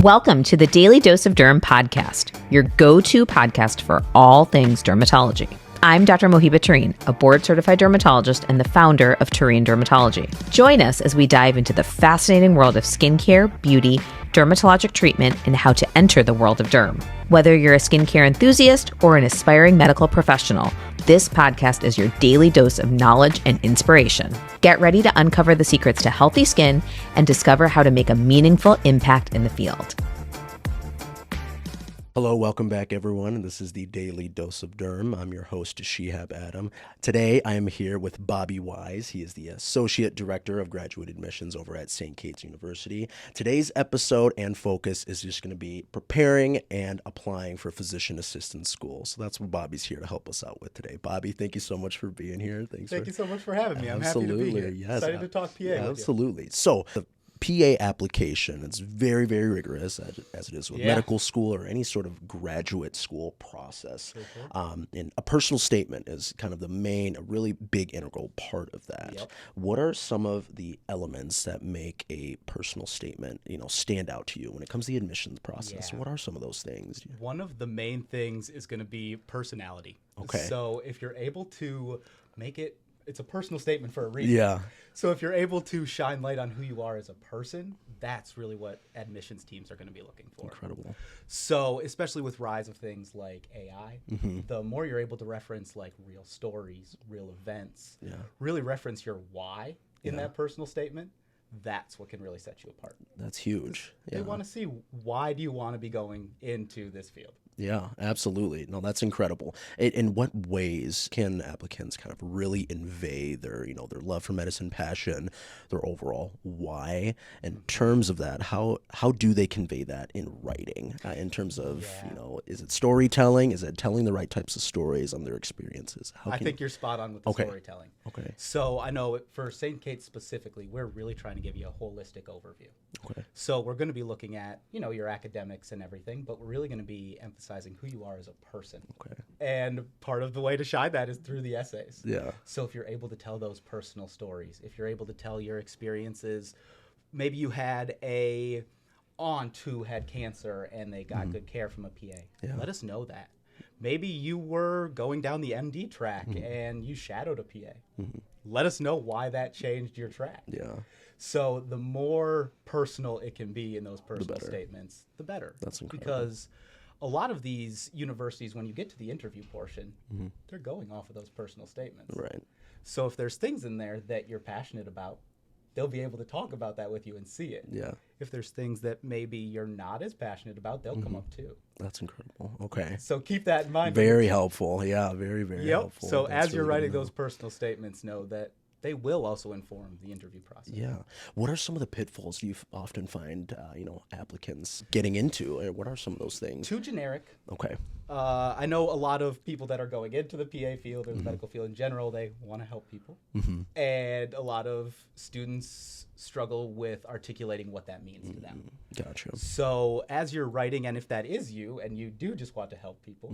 Welcome to the Daily Dose of Derm podcast, your go-to podcast for all things dermatology. I'm Dr. Mohiba Tareen, a board-certified dermatologist and the founder of Tareen Dermatology. Join us as we dive into the fascinating world of skincare, beauty, dermatologic treatment, and how to enter the world of derm. Whether you're a skincare enthusiast or an aspiring medical professional, this podcast is your daily dose of knowledge and inspiration. Get ready to uncover the secrets to healthy skin and discover how to make a meaningful impact in the field. Hello, welcome back everyone. This is the Daily Dose of Derm. I'm your host, Shihab Adam. Today I am here with Bobby Wise. He is the Associate Director of Graduate Admissions over at St. Kate's University. Today's episode and focus is just going to be preparing and applying for physician assistant school. So that's what Bobby's here to help us out with today. Bobby, thank you so much for being here. Thank you so much for having me. I'm happy to be here. Yes, excited to talk PA with you. Absolutely. So the PA application, it's very, very rigorous, as it is with medical school or any sort of graduate school process. And a personal statement is kind of the main, a really big integral part of that. Yep. What are some of the elements that make a personal statement, stand out to you when it comes to the admissions process? Yeah. What are some of those things? One of the main things is going to be personality. Okay. So if you're able to make it, it's a personal statement for a reason. Yeah. So if you're able to shine light on who you are as a person, that's really what admissions teams are going to be looking for. Incredible. So especially with rise of things like AI, the more you're able to reference like real stories, real events, really reference your why in that personal statement, that's what can really set you apart. That's huge. They want to see, why do you want to be going into this field? Yeah, absolutely. No, that's incredible. In what ways can applicants kind of really convey their, their love for medicine, passion, their overall why? In terms of that, how do they convey that in writing? In terms of, is it storytelling? Is it telling the right types of stories on their experiences? I think you're spot on with the storytelling. Okay. So I know for St. Kate's specifically, we're really trying to give you a holistic overview. Okay. So we're going to be looking at, your academics and everything, but we're really going to be emphasizing who you are as a person. Okay. And part of the way to shine that is through the essays. Yeah. So if you're able to tell those personal stories, if you're able to tell your experiences, maybe you had a aunt who had cancer and they got good care from a PA. Yeah. Let us know that. Maybe you were going down the MD track and you shadowed a PA. Let us know why that changed your track. Yeah. So the more personal it can be in those personal statements, the better. That's incredible. Because a lot of these universities, when you get to the interview portion, they're going off of those personal statements. Right. So if there's things in there that you're passionate about, they'll be able to talk about that with you and see it. Yeah. If there's things that maybe you're not as passionate about, they'll come up too. That's incredible. Okay. So keep that in mind. Very helpful. Yeah, very, very helpful. So That's as you're really good writing to know. those personal statements, know that they will also inform the interview process. Yeah. What are some of the pitfalls you often find, applicants getting into? What are some of those things? Too generic. Okay. I know a lot of people that are going into the PA field or the medical field in general, they want to help people. And a lot of students struggle with articulating what that means to them. Gotcha. So as you're writing, and if that is you, and you do just want to help people,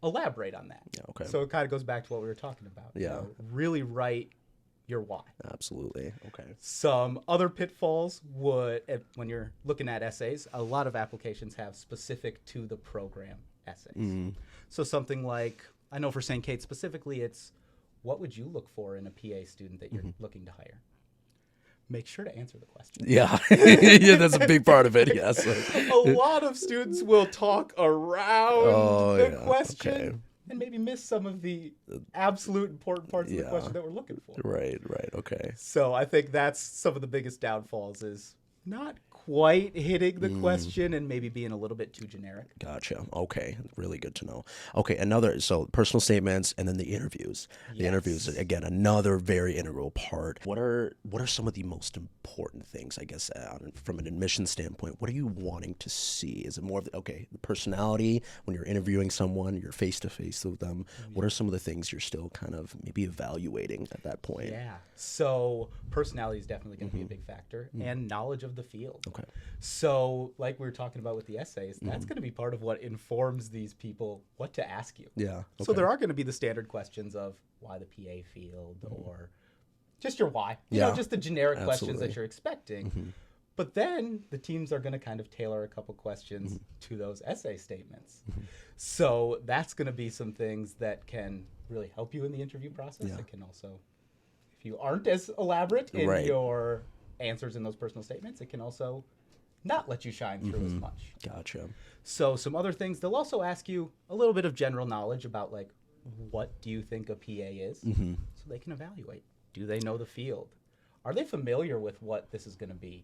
elaborate on that. Yeah, okay. So it kind of goes back to what we were talking about. Yeah. Really write your why. Absolutely. Okay. Some other pitfalls would, when you're looking at essays, a lot of applications have specific to the program essays. So something like, I know for St. Kate specifically, it's what would you look for in a PA student that you're looking to hire? Make sure to answer the question. Yeah. Yeah, that's a big part of it, yes. A lot of students will talk around the question and maybe miss some of the absolute important parts of the question that we're looking for. Right, okay. So I think that's some of the biggest downfalls is not quite hitting the question and maybe being a little bit too generic. Gotcha. Okay. Really good to know. Okay. So personal statements and then the interviews. The interviews, again, another very integral part. What are some of the most important things, I guess, from an admission standpoint? What are you wanting to see? Is it more of the personality when you're interviewing someone, you're face to face with them? What are some of the things you're still kind of maybe evaluating at that point? Yeah. So personality is definitely going to be a big factor and knowledge of the field. Okay. So like we were talking about with the essays, that's going to be part of what informs these people what to ask you. Yeah. Okay. So there are going to be the standard questions of why the PA field or just your why. You know, just the generic questions that you're expecting. But then the teams are going to kind of tailor a couple questions to those essay statements. So that's going to be some things that can really help you in the interview process. Yeah. It can also, if you aren't as elaborate in Right. your answers in those personal statements, it can also not let you shine through as much. Gotcha. So some other things, they'll also ask you a little bit of general knowledge about like, what do you think a PA is? So they can evaluate. Do they know the field? Are they familiar with what this is going to be?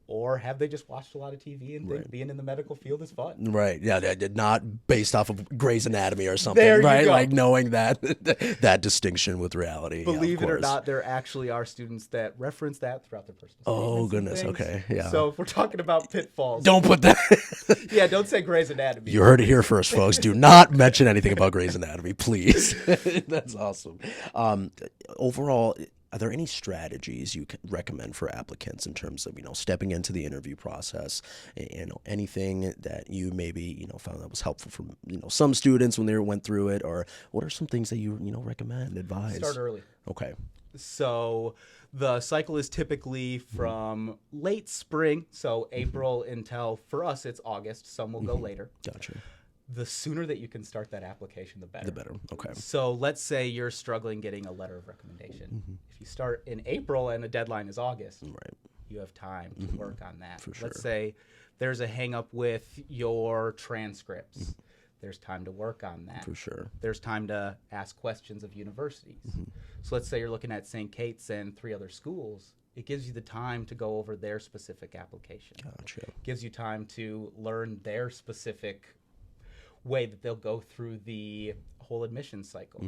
Or have they just watched a lot of TV and think being in the medical field is fun? Right. Yeah. Not based off of Grey's Anatomy or something. There you right. go. Like knowing that that distinction with reality. Believe yeah, it or course. not, there actually are students that reference that throughout their personal Oh, statements and goodness. things. Okay. Yeah. So if we're talking about pitfalls, Don't put that. yeah, don't say Grey's Anatomy. You heard it here first, folks. Do not mention anything about Grey's Anatomy, please. That's awesome. Overall, are there any strategies you can recommend for applicants in terms of, stepping into the interview process? Anything that you maybe, found that was helpful for, some students when they went through it, or what are some things that you, recommend, advise? Start early. Okay. So the cycle is typically from late spring, so April until, for us, it's August. Some will go later. Gotcha. The sooner that you can start that application, the better. The better. Okay. So let's say you're struggling getting a letter of recommendation. If you start in April and the deadline is August, Right. you have time to work on that. For sure. Let's say there's a hang up with your transcripts. There's time to work on that. For sure. There's time to ask questions of universities. So let's say you're looking at St. Kate's and 3 other schools. It gives you the time to go over their specific application. Gotcha. Gives you time to learn their specific way that they'll go through the whole admission cycle.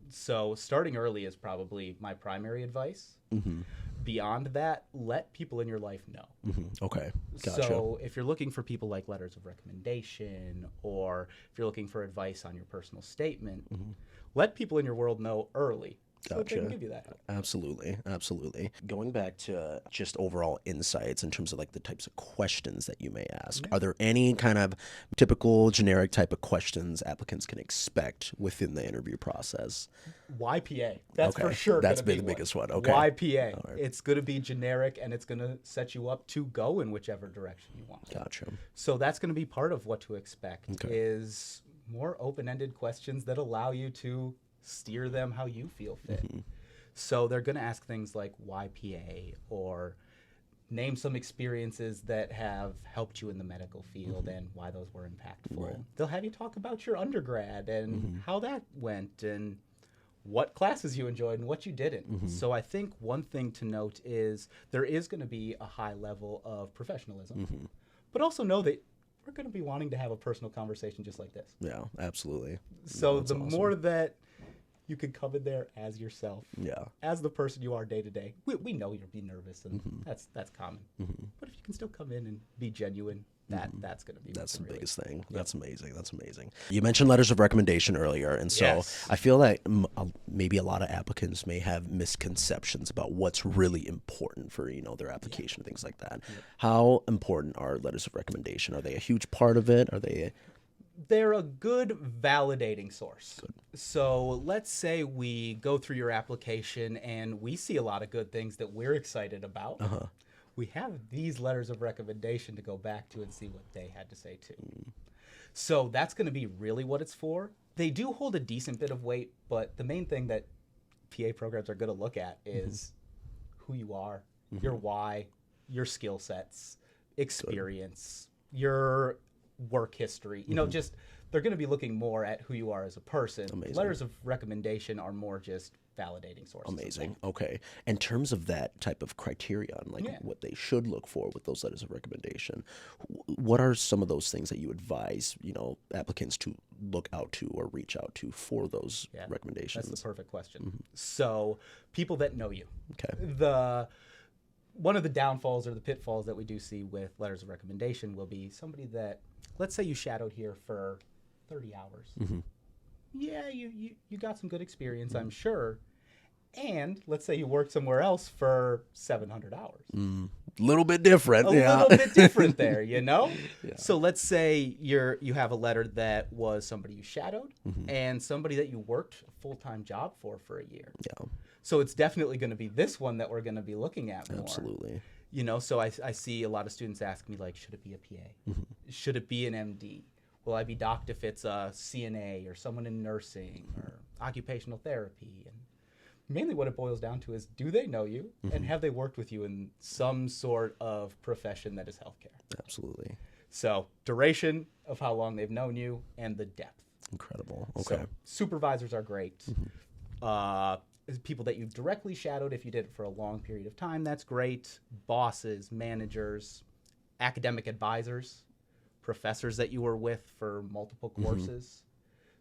So starting early is probably my primary advice. Beyond that, let people in your life know. Okay. Gotcha. So if you're looking for people like letters of recommendation, or if you're looking for advice on your personal statement, let people in your world know early. So that they can give you that help. Absolutely. Going back to just overall insights in terms of like the types of questions that you may ask, are there any kind of typical generic type of questions applicants can expect within the interview process? Why PA? That's Okay. for sure. That's gonna been be the biggest one. Okay. Why PA? right. It's going to be generic, and it's going to set you up to go in whichever direction you want. Gotcha. So that's going to be part of what to expect Okay. is more open-ended questions that allow you to steer them how you feel fit. So they're going to ask things like why PA, or name some experiences that have helped you in the medical field and why those were impactful. Right. They'll have you talk about your undergrad and how that went and what classes you enjoyed and what you didn't. So I think one thing to note is there is going to be a high level of professionalism, but also know that we're going to be wanting to have a personal conversation just like this. Yeah, absolutely. So That's the awesome. more that you can come in there as yourself, Yeah. as the person you are day to day. We know you'll be nervous, and that's common. But if you can still come in and be genuine, that's going to be That's the really, biggest thing. That's amazing. That's amazing. You mentioned letters of recommendation earlier, and so Yes. I feel like maybe a lot of applicants may have misconceptions about what's really important for their application and things like that. How important are letters of recommendation? Are they a huge part of it? Are they? They're a good validating source. So let's say we go through your application and we see a lot of good things that we're excited about. We have these letters of recommendation to go back to and see what they had to say too. So that's going to be really what it's for. They do hold a decent bit of weight, but the main thing that PA programs are going to look at is who you are, your why, your skill sets, experience, your work history. Just they're going to be looking more at who you are as a person. Amazing. Letters of recommendation are more just validating sources. of Amazing. things. Okay. In terms of that type of criterion, like Yeah. what they should look for with those letters of recommendation, what are some of those things that you advise, applicants to look out to or reach out to for those Yeah, recommendations? That's the perfect question. So people that know you. Okay. One of the downfalls or the pitfalls that we do see with letters of recommendation will be somebody that, let's say you shadowed here for 30 hours. Yeah, you got some good experience, I'm sure. And let's say you worked somewhere else for 700 hours. Little bit different. A little bit different there, So let's say you have a letter that was somebody you shadowed and somebody that you worked a full-time job for a year. Yeah. So it's definitely going to be this one that we're going to be looking at more. Absolutely. You know, so I see a lot of students ask me, like, should it be a PA? Should it be an MD? Will I be docked if it's a CNA or someone in nursing or occupational therapy? And mainly what it boils down to is, do they know you? And have they worked with you in some sort of profession that is healthcare? Absolutely. So duration of how long they've known you and the depth. Incredible. Okay. So supervisors are great. People that you've directly shadowed, if you did it for a long period of time, that's great. Bosses, managers, academic advisors, professors that you were with for multiple courses.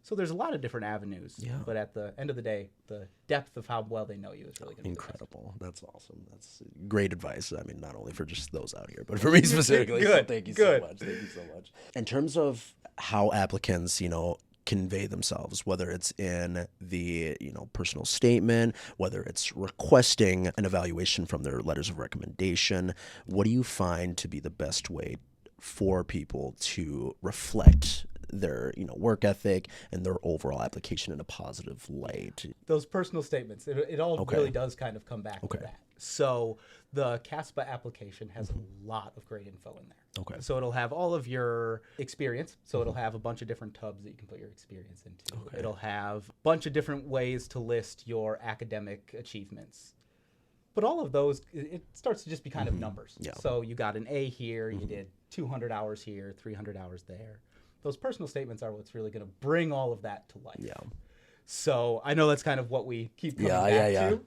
So there's a lot of different avenues. Yeah. But at the end of the day, the depth of how well they know you is really going to be incredible. That's awesome. That's great advice. I mean, not only for just those out here, but for me specifically. So Good. thank you Good. so much. Thank you so much. In terms of how applicants, convey themselves, whether it's in the, personal statement, whether it's requesting an evaluation from their letters of recommendation, what do you find to be the best way for people to reflect their work ethic and their overall application in a positive light? Those personal statements, it all really does kind of come back to that. So the CASPA application has a lot of great info in there. Okay. So it'll have all of your experience. So it'll have a bunch of different tubs that you can put your experience into. Okay. It'll have a bunch of different ways to list your academic achievements. But all of those, it starts to just be kind of numbers. Yeah. So you got an A here, you did 200 hours here, 300 hours there. Those personal statements are what's really going to bring all of that to life. Yeah. So I know that's kind of what we keep coming back yeah. to.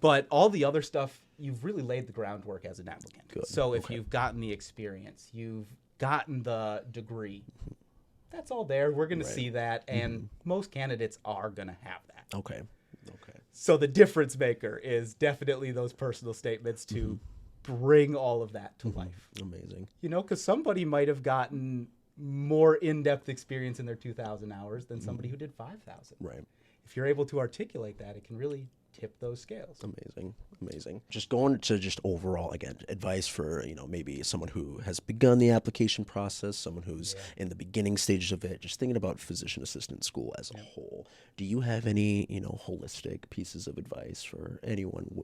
But all the other stuff, you've really laid the groundwork as an applicant. Good. So if you've gotten the experience, you've gotten the degree, that's all there. We're going to see that. And most candidates are going to have that. Okay. So the difference maker is definitely those personal statements to bring all of that to life. Amazing. Because somebody might have gotten more in-depth experience in their 2,000 hours than somebody who did 5,000. Right. If you're able to articulate that, it can really tip those scales. Amazing. Just going to just overall, again, advice for, maybe someone who has begun the application process, someone who's in the beginning stages of it, just thinking about physician assistant school as a whole. Do you have any, holistic pieces of advice for anyone,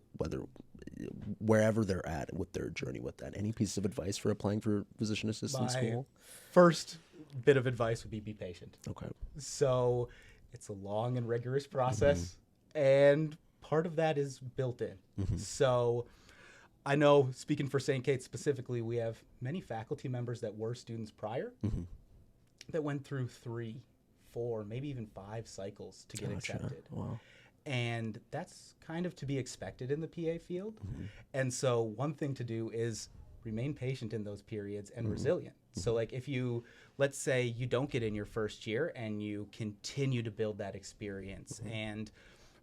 wherever they're at with their journey with that? Any pieces of advice for applying for physician assistant school? First bit of advice would be patient. Okay. So it's a long and rigorous process, and part of that is built in. So I know, speaking for St. Kate specifically, we have many faculty members that were students prior that went through 3, 4, maybe even 5 cycles to get accepted. Wow. And that's kind of to be expected in the PA field. And so one thing to do is remain patient in those periods and resilient. So like if you, let's say you don't get in your first year and you continue to build that experience and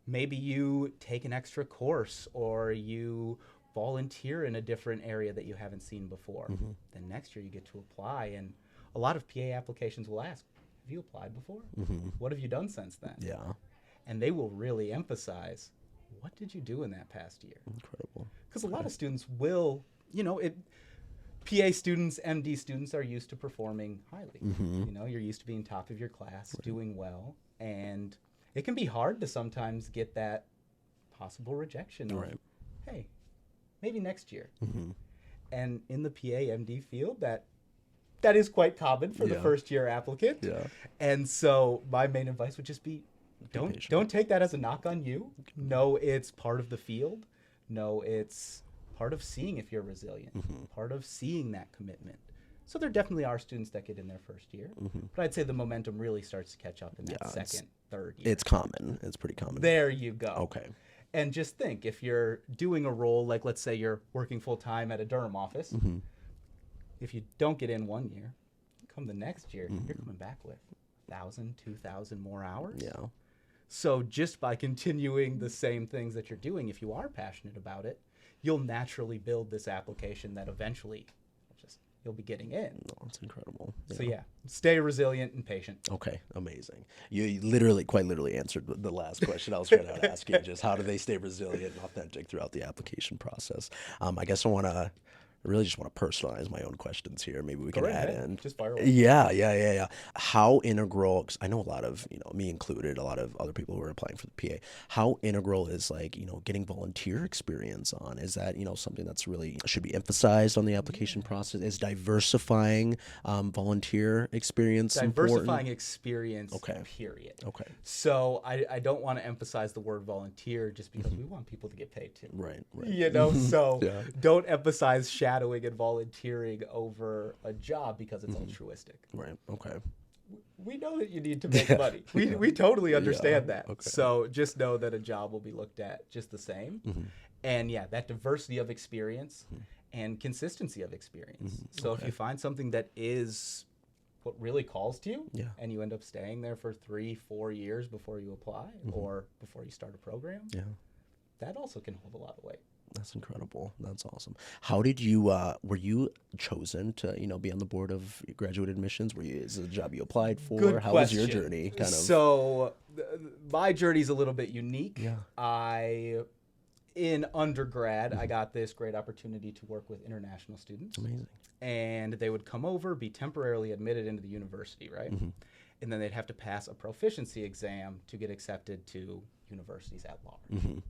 maybe you take an extra course or you volunteer in a different area that you haven't seen before. Then next year you get to apply, and a lot of PA applications will ask, have you applied before? What have you done since then? Yeah. And they will really emphasize, what did you do in that past year? Incredible. Because a lot of students will, PA students, MD students are used to performing highly. You're used to being top of your class, doing well, and it can be hard to sometimes get that possible rejection of, hey, maybe next year. And in the PA MD field, that is quite common for the first year applicant. Yeah. And so my main advice would just be, don't take that as a knock on you. No, it's part of the field. No, it's part of seeing if you're resilient, part of seeing that commitment. So there definitely are students that get in their first year, but I'd say the momentum really starts to catch up in that second, third year. It's common. It's pretty common. There you go. Okay. And just think, if you're doing a role, like let's say you're working full time at a Durham office, if you don't get in one year, come the next year, you're coming back with 1,000, 2,000 more hours. Yeah. So just by continuing the same things that you're doing, if you are passionate about it, you'll naturally build this application that eventually you'll be getting in. No, it's incredible. So stay resilient and patient. Okay, amazing. You quite literally answered the last question I was trying to ask you, just how do they stay resilient and authentic throughout the application process. I guess I want to I really just want to personalize my own questions here. Maybe we can right add ahead. in. Just fire away. Yeah. How integral, 'cause I know a lot of, me included, a lot of other people who are applying for the PA, how integral is like, getting volunteer experience on? Is that, something that's really should be emphasized on the application process? Is diversifying volunteer experience Diversifying important? experience, Okay. period. Okay. So I don't want to emphasize the word volunteer just because we want people to get paid too. Right. So Yeah. don't emphasize shadowing and volunteering over a job because it's altruistic. Right. Okay. We know that you need to make money. We totally understand that. Okay. So just know that a job will be looked at just the same. And yeah, that diversity of experience and consistency of experience. So if you find something that is what really calls to you, and you end up staying there for 3-4 years before you apply or before you start a program, that also can hold a lot of weight. That's incredible. That's awesome. How did you, were you chosen to, be on the board of graduate admissions? Is it a job you applied for? Good How question. was your journey? So my journey's a little bit unique. Yeah. In undergrad, I got this great opportunity to work with international students. Amazing. And they would come over, be temporarily admitted into the university, right? And then they'd have to pass a proficiency exam to get accepted to universities at large.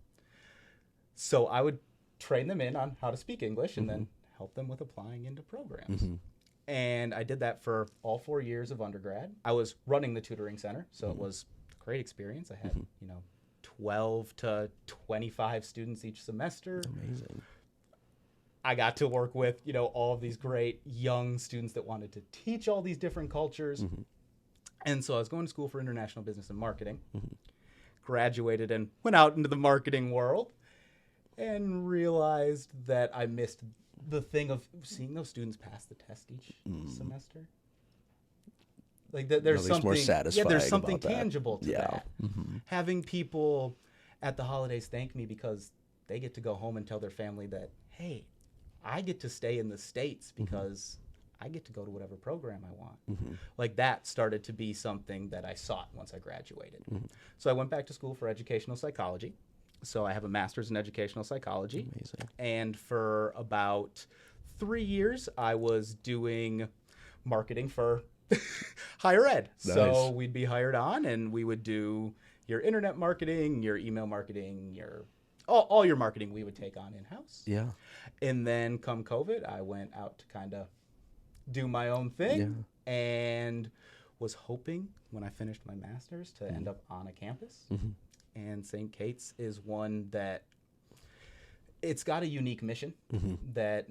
So I would train them in on how to speak English and then help them with applying into programs. And I did that for all 4 years of undergrad. I was running the tutoring center, so it was a great experience. I had, 12 to 25 students each semester. Amazing. I got to work with, all of these great young students that wanted to teach all these different cultures. And so I was going to school for international business and marketing, graduated and went out into the marketing world and realized that I missed the thing of seeing those students pass the test each semester. Like there's something more satisfying there's something about that. tangible to that. Having people at the holidays thank me because they get to go home and tell their family that, hey, I get to stay in the States because I get to go to whatever program I want. Like that started to be something that I sought once I graduated. So I went back to school for educational psychology. So I have a master's in educational psychology. Amazing. And for about 3 years, I was doing marketing for higher ed. Nice. So we'd be hired on and we would do your internet marketing, your email marketing, all your marketing we would take on in-house. Yeah. And then come COVID, I went out to kind of do my own thing and was hoping when I finished my master's to end up on a campus. And St. Kate's is one that it's got a unique mission that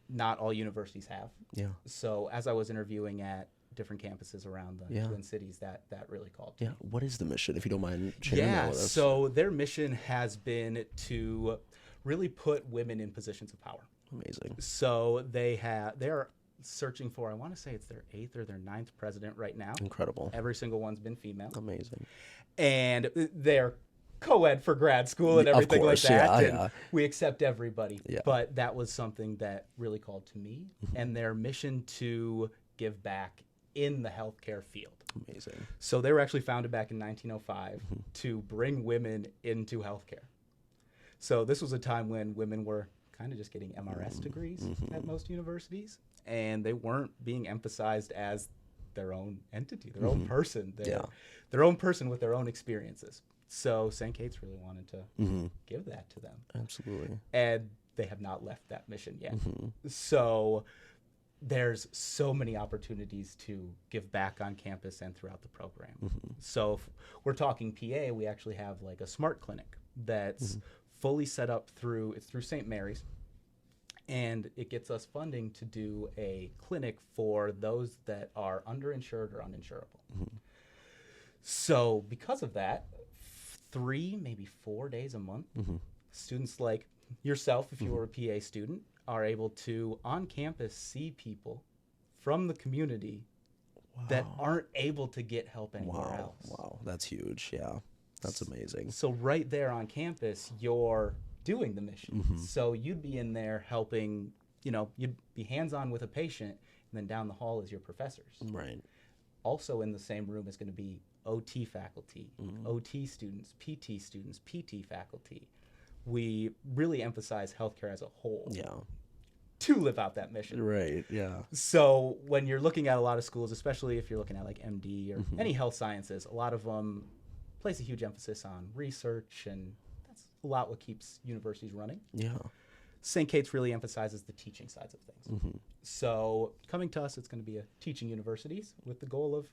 not all universities have. Yeah. So as I was interviewing at different campuses around the Twin Cities, that really called to me. What is the mission, if you don't mind sharing that with us? So their mission has been to really put women in positions of power. Amazing. So they're searching for, I want to say it's their 8th or their 9th president right now. Incredible. Every single one's been female. Amazing. And they're co-ed for grad school and everything course, like that. yeah, and yeah. we accept everybody. Yeah. But that was something that really called to me. And their mission to give back in the healthcare field. Amazing. So they were actually founded back in 1905 to bring women into healthcare. So this was a time when women were kind of just getting MRS degrees at most universities, and they weren't being emphasized as their own entity, their own person, their own person with their own experiences. So St. Kate's really wanted to give that to them. Absolutely. And they have not left that mission yet. So there's so many opportunities to give back on campus and throughout the program. So if we're talking PA, we actually have like a smart clinic that's fully set up through St. Mary's. And it gets us funding to do a clinic for those that are underinsured or uninsurable. So because of that, 3, maybe 4 days a month, students like yourself, if you were a PA student, are able to, on campus, see people from the community that aren't able to get help anywhere else. Wow, that's huge. Yeah, that's amazing. So right there on campus, you're doing the mission. So you'd be in there helping, you'd be hands-on with a patient, and then down the hall is your professors. Right. Also in the same room is going to be OT faculty, OT students, PT faculty. We really emphasize healthcare as a whole. Yeah. to live out that mission. Right. Yeah. So when you're looking at a lot of schools, especially if you're looking at like MD or any health sciences, a lot of them place a huge emphasis on research, and that's a lot what keeps universities running. Yeah. St. Kate's really emphasizes the teaching sides of things. So coming to us, it's going to be a teaching universities with the goal of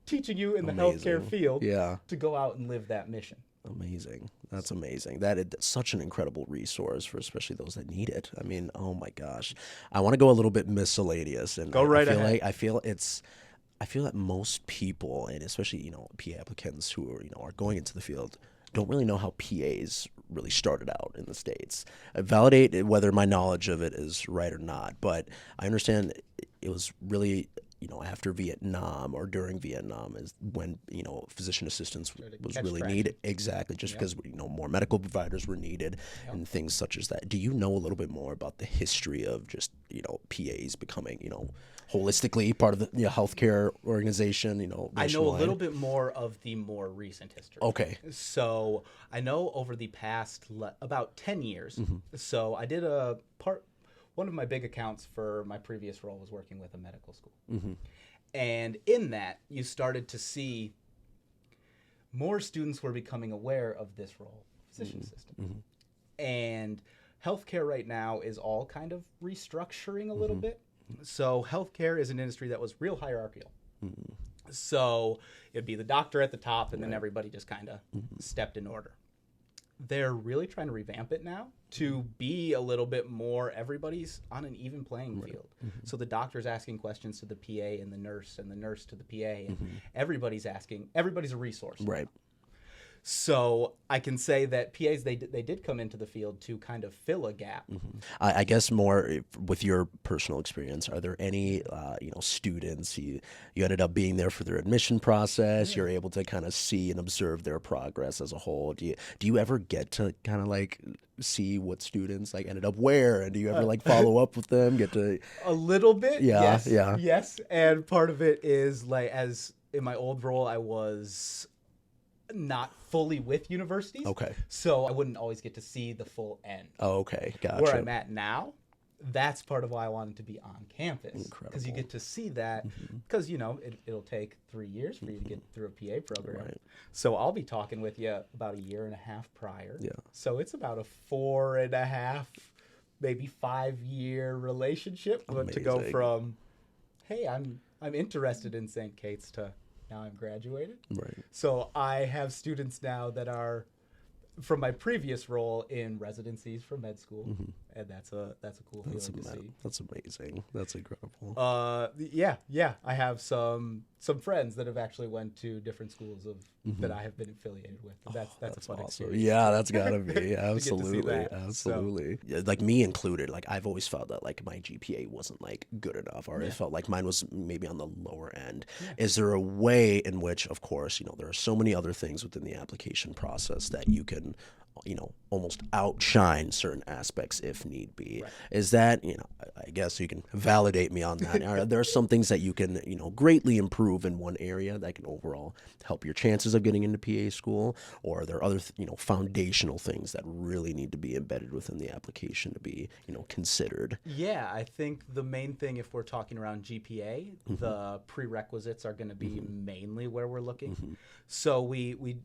teaching you in the healthcare field to go out and live that mission. Amazing. That's amazing. That's such an incredible resource for especially those that need it. I mean, oh my gosh. I want to go a little bit miscellaneous, and Go right ahead. I feel that most people, and especially, PA applicants who are going into the field, don't really know how PAs really started out in the States. I validate whether my knowledge of it is right or not, but I understand it was really, after Vietnam or during Vietnam is when, physician assistants was really needed. Exactly. Just because, more medical providers were needed and things such as that. Do you know a little bit more about the history of just, PAs becoming, holistically part of the healthcare organization, I know a little bit more of the more recent history. Okay. So I know over the past about 10 years. So I did one of my big accounts for my previous role was working with a medical school. And in that, you started to see more students were becoming aware of this role, physician assistant. And healthcare right now is all kind of restructuring a little bit. So healthcare is an industry that was real hierarchical. So it'd be the doctor at the top, and then everybody just kind of stepped in order. They're really trying to revamp it now to be a little bit more everybody's on an even playing field. So the doctor's asking questions to the PA and the nurse to the PA, and everybody's a resource. Right. So I can say that PAs, they did come into the field to kind of fill a gap. I guess more with your personal experience, are there any, students you ended up being there for their admission process? You're able to kind of see and observe their progress as a whole. Do you ever get to kind of like see what students like ended up where, and do you ever like follow up with them? Get to a little bit, yes. Yes, and part of it is like, as in my old role, I was not fully with universities. Okay. So I wouldn't always get to see the full end. Oh, okay. Gotcha. Where I'm at now, that's part of why I wanted to be on campus. Incredible. Because you get to see that, because, it'll take 3 years for you to get through a PA program. Right. So I'll be talking with you about a year and a half prior. Yeah. So it's about a 4.5, maybe 5-year relationship. But to go from, hey, I'm interested in St. Kate's to now I'm graduated. Right. So I have students now that are from my previous role in residencies for med school, and that's a cool feeling to see. That's amazing. That's incredible. Yeah. I have some friends that have actually went to different schools that I have been affiliated with. And that's a fun awesome. experience. Yeah, that's gotta be that. Absolutely. Yeah, like me included. Like I've always felt that like my GPA wasn't like good enough, or I felt like mine was maybe on the lower end. Yeah. Is there a way in which, of course, there are so many other things within the application process that you can, almost outshine certain aspects if need be? Right. Is that, I guess you can validate me on that. Are there some things that you can, greatly improve in one area that can overall help your chances of getting into PA school? Or are there other, foundational things that really need to be embedded within the application to be, considered? Yeah, I think the main thing, if we're talking around GPA, the prerequisites are going to be mainly where we're looking. So we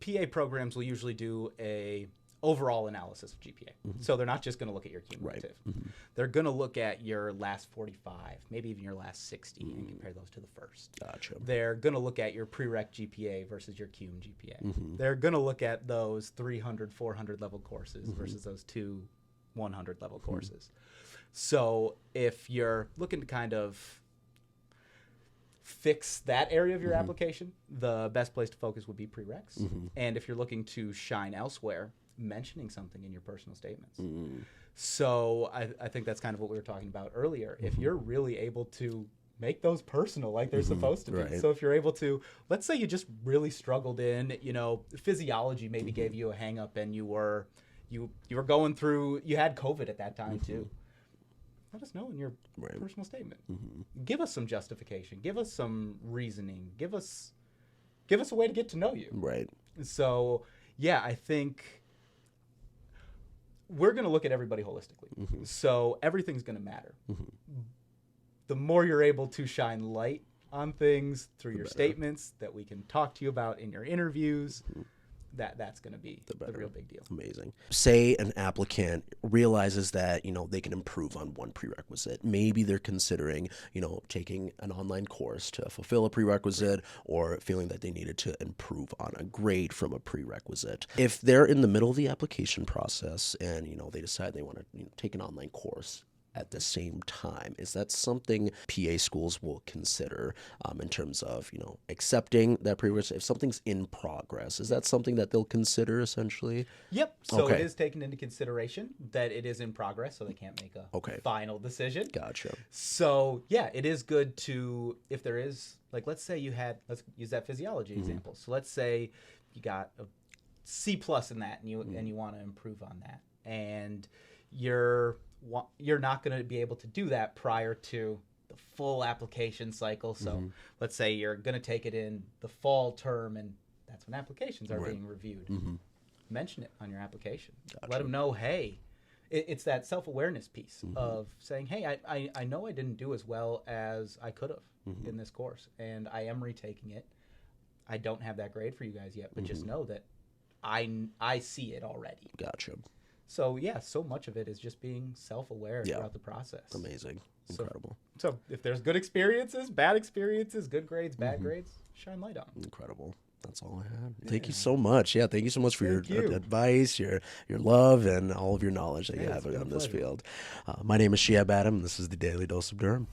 PA programs will usually do a overall analysis of GPA. So they're not just going to look at your cumulative. Right. They're going to look at your last 45, maybe even your last 60, and compare those to the first. Gotcha. They're going to look at your prereq GPA versus your cum GPA. They're going to look at those 300, 400 level courses versus those 100 level courses. So if you're looking to kind of fix that area of your application, the best place to focus would be prereqs. And if you're looking to shine elsewhere, mentioning something in your personal statements. So I think that's kind of what we were talking about earlier. If you're really able to make those personal like they're supposed to be. Right. So if you're able to, let's say you just really struggled in, physiology maybe gave you a hang up, and you were going through, you had COVID at that time too. Let us know in your personal statement. Give us some justification. Give us some reasoning. Give us a way to get to know you. Right. So, yeah, I think we're going to look at everybody holistically. So everything's going to matter. The more you're able to shine light on things through your statements that we can talk to you about in your interviews, that's going to be the real big deal. Amazing. Say an applicant realizes that, they can improve on one prerequisite. Maybe they're considering, taking an online course to fulfill a prerequisite, or feeling that they needed to improve on a grade from a prerequisite. If they're in the middle of the application process and, they decide they want to take an online course at the same time, is that something PA schools will consider in terms of, accepting that prerequisite? If something's in progress, is that something that they'll consider essentially? Yep. So it is taken into consideration that it is in progress, so they can't make a final decision. Gotcha. So yeah, it is good to, if there is, like, let's say let's use that physiology example. So let's say you got a C+ in that, and you want to improve on that, and you're not going to be able to do that prior to the full application cycle. So let's say you're going to take it in the fall term, and that's when applications are being reviewed. Mention it on your application. Gotcha. Let them know, hey, it's that self-awareness piece of saying, hey, I know I didn't do as well as I could have in this course, and I am retaking it. I don't have that grade for you guys yet, but just know that I see it already. Gotcha. So yeah, so much of it is just being self-aware throughout the process. Amazing. Incredible. So if there's good experiences, bad experiences, good grades, bad grades, shine light on them. Incredible. That's all I had. Thank you so much. Yeah, thank you so much for your advice, your love, and all of your knowledge that you have on this field. My name is Shiab Adam, and this is the Daily Dose of Durham.